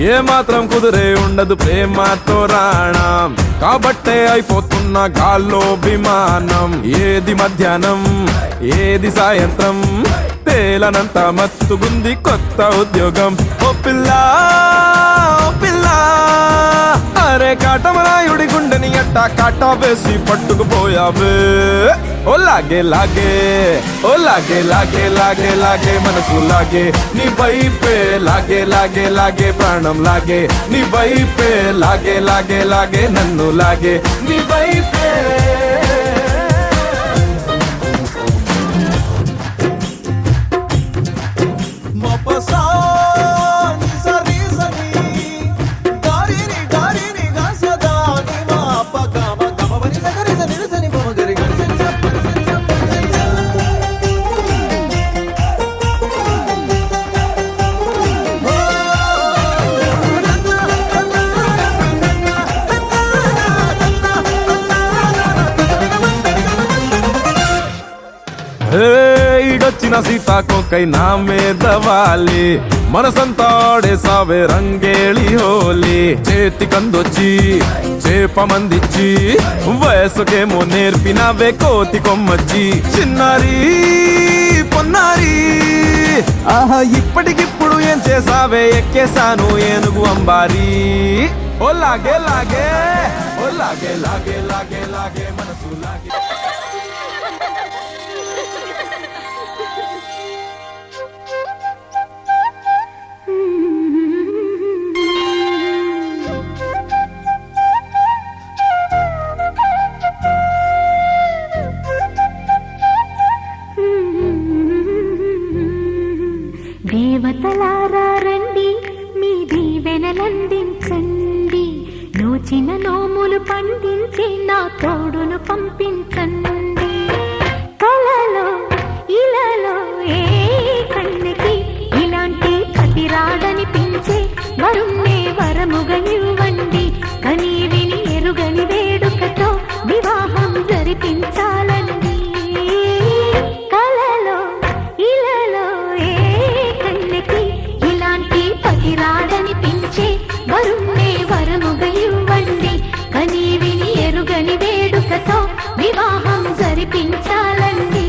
ఏ మాత్రం కుదిరే ఉండదు ప్రేమతో రాణం కాబట్టే అయిపోతున్న గాల్లో విమానం ఏది మధ్యాహ్నం ఏది సాయంత్రం తేలనంత మత్తుగుంది కొత్త ఉద్యోగం ఓ పిల్లా అరే కాటమరాయుడి గుండెని అట్టా కాటా వేసి పట్టుకుపోయావే ఓ లాగే లాగే ఓ లాగే లాగే లాగే లాగే మనసు లాగే నీ వైపే లాగే లాగే లాగే ప్రాణం లాగే నీ వైపే లాగే లాగే లాగే నన్ను లాగే నీ వైపే ఈడొచ్చిన సీతాకోకై నా మీద వాలి మనసంతా ఆడేసావే రంగేళి హోలీ చేతి కందొచ్చి చేప మందిచ్చి వయసుకేమో నేర్పినవే కోతి కొమ్మచ్చి చిన్నారి పొన్నారి ఆహా ఇప్పటికిప్పుడు ఏం చేసావే ఎక్కేసాను ఏనుగు అంబారి ఓ లాగే లాగే ఓ లాగే లాగే లాగే లాగే మనసు లాగే దేవతలారా రండి మీ దీవెనలందించండి నోచిన నోములు పండించి నా తోడును పంపించండి కలలో ఇలలో ఏ కన్నకి ఇలాంటి కతి రాడనిపించే వరుణ్ణే వరముగా ఇవ్వండి కని విని ఎరుగని వేడుకతో వివాహం జరిపించాలండి కలలో ఇలలో రాడనిపించే వరుణ్ణే వరముగా ఇవ్వండి కని విని ఎరుగని వేడుకతో వివాహం జరిపించాలండి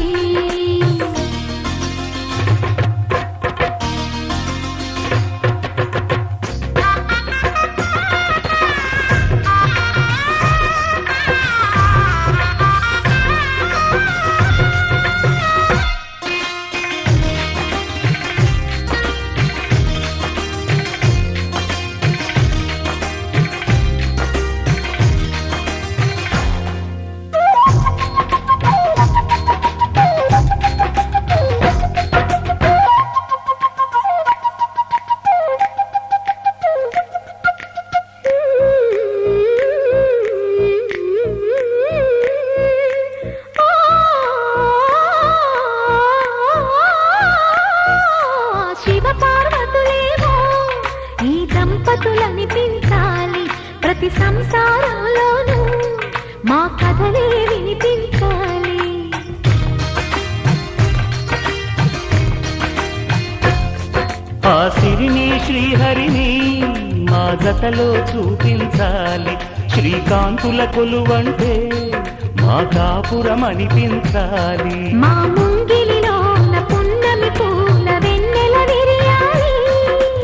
దంపతులనిపించాలి ప్రతి సంసారంలోనూ మా కథలే వినిపించాలి ఆ సిరిని శ్రీహరిని మా జతలో చూపించాలి శ్రీకాంతుల కొలువంటే మా కాపురం అనిపించాలి మా ముంగిలిలో పున్నమి పూల వెన్నెల విరియాలి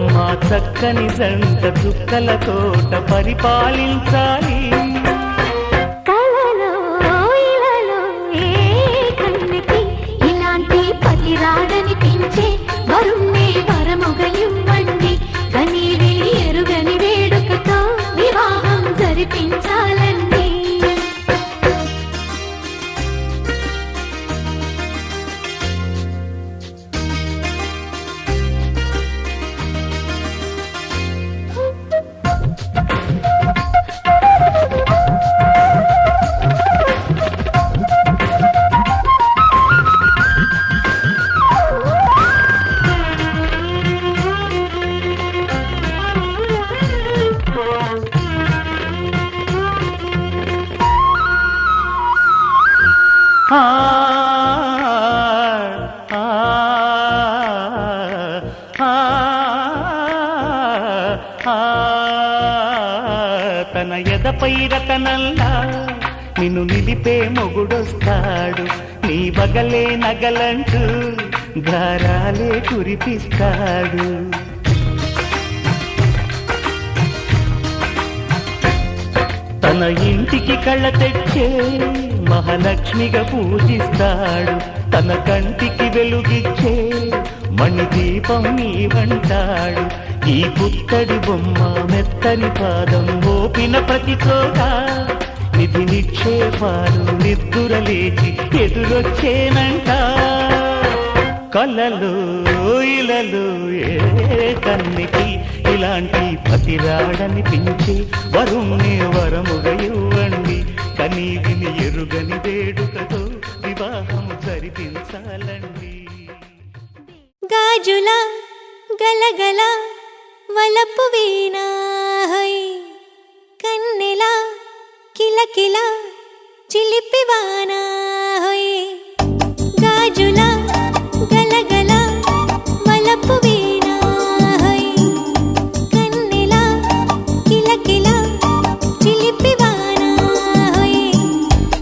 మా చక్కని జంట చుక్కల తోట పరిపాలించాలి కలలో ఇలలో ఏ కన్నకి ఇలాంటి పతి రాడనిపించే వరుణ్ణే వరముగా ఇవ్వండి కని విని ఎరుగని వేడుకతో వివాహం జరిపించాలండి ఆ తన ఎదపై రతనల్లా నిన్ను నిలిపే మొగుడొస్తాడు, నీ బగలే నగలంటూ గారాలే కురిపిస్తాడు. తన ఇంటికి కళ్ళ తెచ్చే మహాలక్ష్మిగా పూజిస్తాడు, తన కంటికి వెలుగిచ్చే మణిదీపం నీవంటాడు. ఈ పుత్తడి బొమ్మ మెత్తని పాదం మోపిన ప్రతి చోట నిధి నిక్షేపాలు నిద్దురలేచి ఎదురొచ్చేనంట. కలలు ఇలలు ఏ కన్నికి ఇలాంటి పతిరాడనిపించి వరుణ్ణి వరముగా ఇవ్వండి, కనీ విని ఎరుగని వేడుకతో వివాహము జరిపించాలండి. గాజుల గలగల వలపు వీణా కన్నెల కిలకిల చిలిపివానా గాజుల గలగల వలపు వీణా కన్నెల కిలకిల చిలిపివానా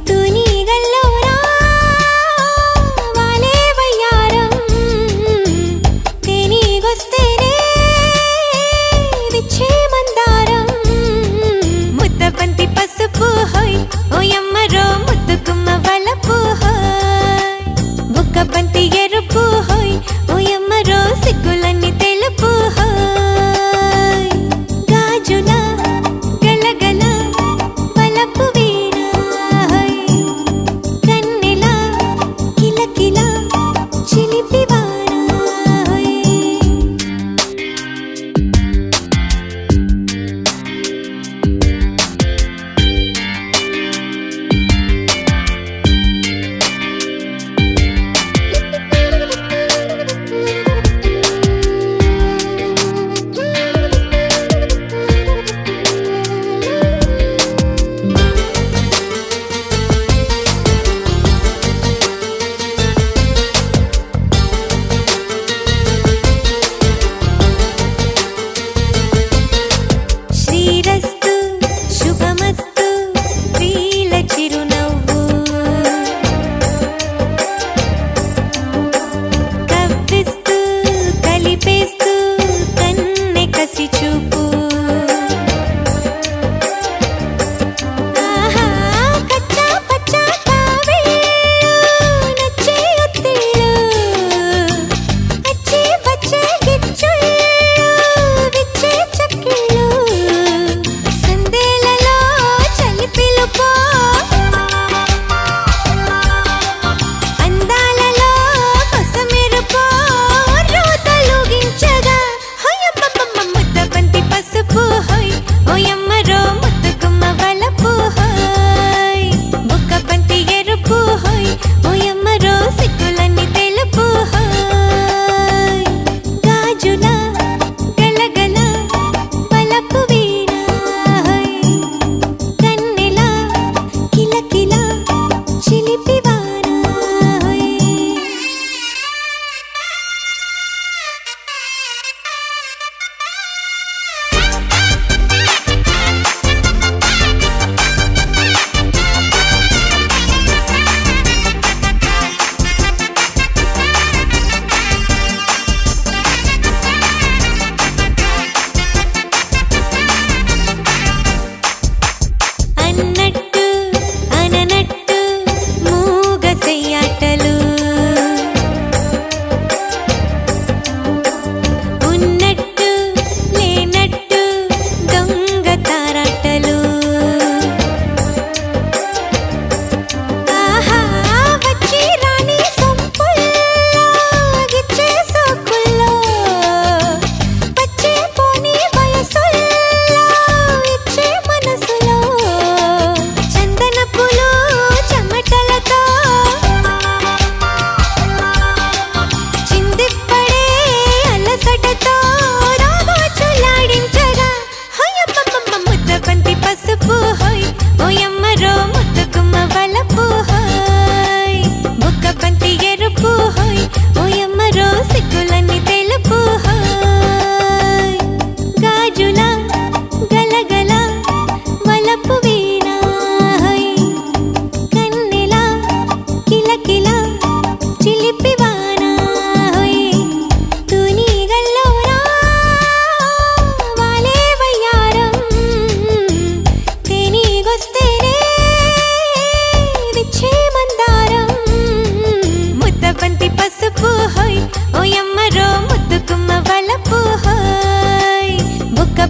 తుని గల్లోరా వాలే వయ్యారం తేనీగొస్తేనే విచ్చే మందారం ముద్దబంతి పసుపు హోయ్ ఓయమ్మరో ముద్దుకుమ్మ వలపు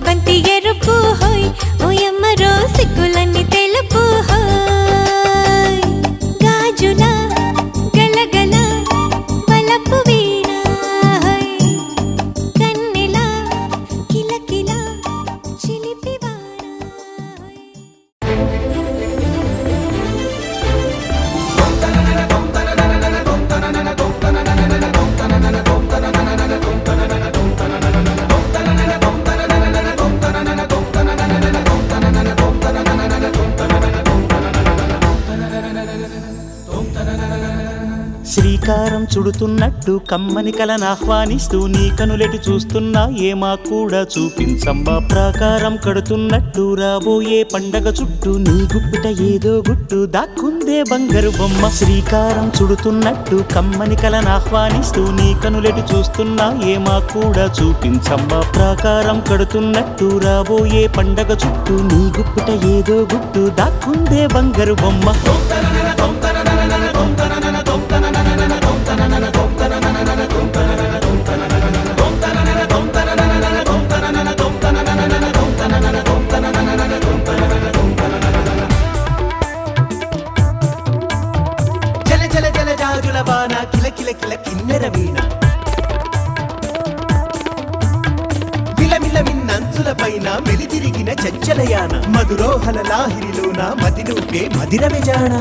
బంతి ఎరుపు హోయ్ ఓయమ్మరో సిగ్గులన్నీ తెలుపు హోయ్ గాజుల గలగల వలపు వీణ హోయ్ కన్నెల కిలకిల చిలిపి వాన హోయ్ శ్రీకారం చుడుతున్నట్టు కమ్మని కలను ఆహ్వానిస్తూ నీ కనులెటి చూస్తున్నా ఏమా కూడా చూపించమ్మా ప్రాకారం కడుతున్నట్టు రాబోయే పండగ చుట్టూ నీ గుప్పిట ఏదో గుట్టు దాక్కుందే బంగారు బొమ్మ శ్రీకారం చుడుతున్నట్టు కమ్మని కలను ఆహ్వానిస్తూ నీ కనులెటి చూస్తున్నా ఏమా కూడా చూపించమ్మా ప్రాకారం కడుతున్నట్టు రాబోయే పండగ చుట్టూ నీ గుప్పిట ఏదో గుట్టు దాక్కుందే బంగారు బొమ్మ జల జల జల జాజుల వాన కిల కిల కిల కిన్నెర వీణ విలమిల మిన్నంచుల పైన వెలితిరిగిన చంచలయాన మధురోహల లాహిరిలోన మదినూపే మదిర విజాణ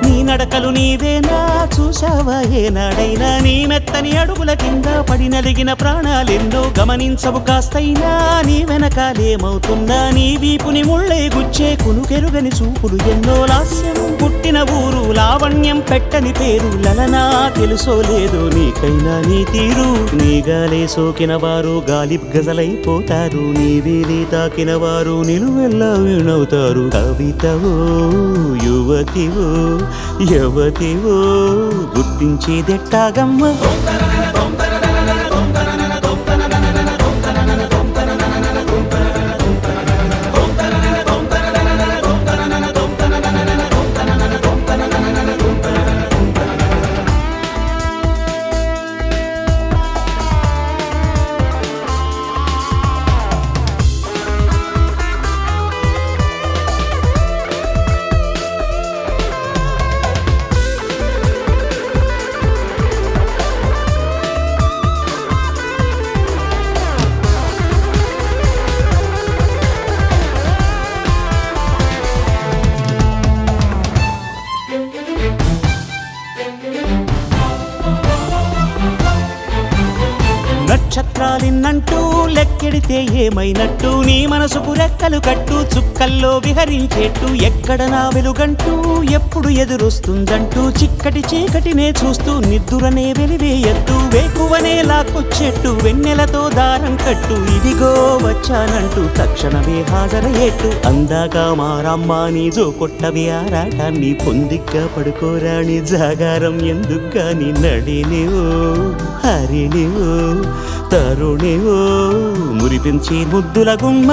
నీ నడకలు నీవేనా చూసావా ఏనాడైనా నీ మెత్తని అడుగుల కింద పడి నలిగిన ప్రాణాలెన్నో గమనించవు కాస్తైనా నీ వెనకాలేమవుతున్నా నీ వీపుని ముళ్ళే గుచ్చే కునుకెరుగని చూపులు ఎన్నో లాస్యం పుట్టిన ఊరు లావణ్యం పెట్టని పేరు లలనా తెలుసో లేదో నీకైనా నీ తీరు నీ గాలే సోకిన వారు గాలి గజలైపోతారు నీ వేలి తాకిన వారు నిలువెల్లా వీణవుతారు కవితవో యువతివో యువతివో గుర్తించేదెట్టాగమ్మ నక్షత్రాలిన్నంటూ లెక్కెడితే ఏమైనట్టు నీ మనసుకు రెక్కలు కట్టు చుక్కల్లో విహరించేట్టు ఎక్కడ నా వెలుగంటూ ఎప్పుడు ఎదురొస్తుందంటూ చిక్కటి చీకటినే చూస్తూ నిద్దురనే వెలివేయద్దు వేకువనే లాక్కొచ్చేట్టు వెన్నెలతో దారం కట్టు ఇదిగో వచ్చానంటూ తక్షణమే హాజరయ్యేట్టు అందాక మారమ్మ నీ జో కొట్టవి ఆరాటాన్ని పొందిగ్గా పడుకోరాని జాగారం ఎందుకు గాని నడినివో హరిణివో తరుణివో మురిపించి ముద్దుల గుమ్మ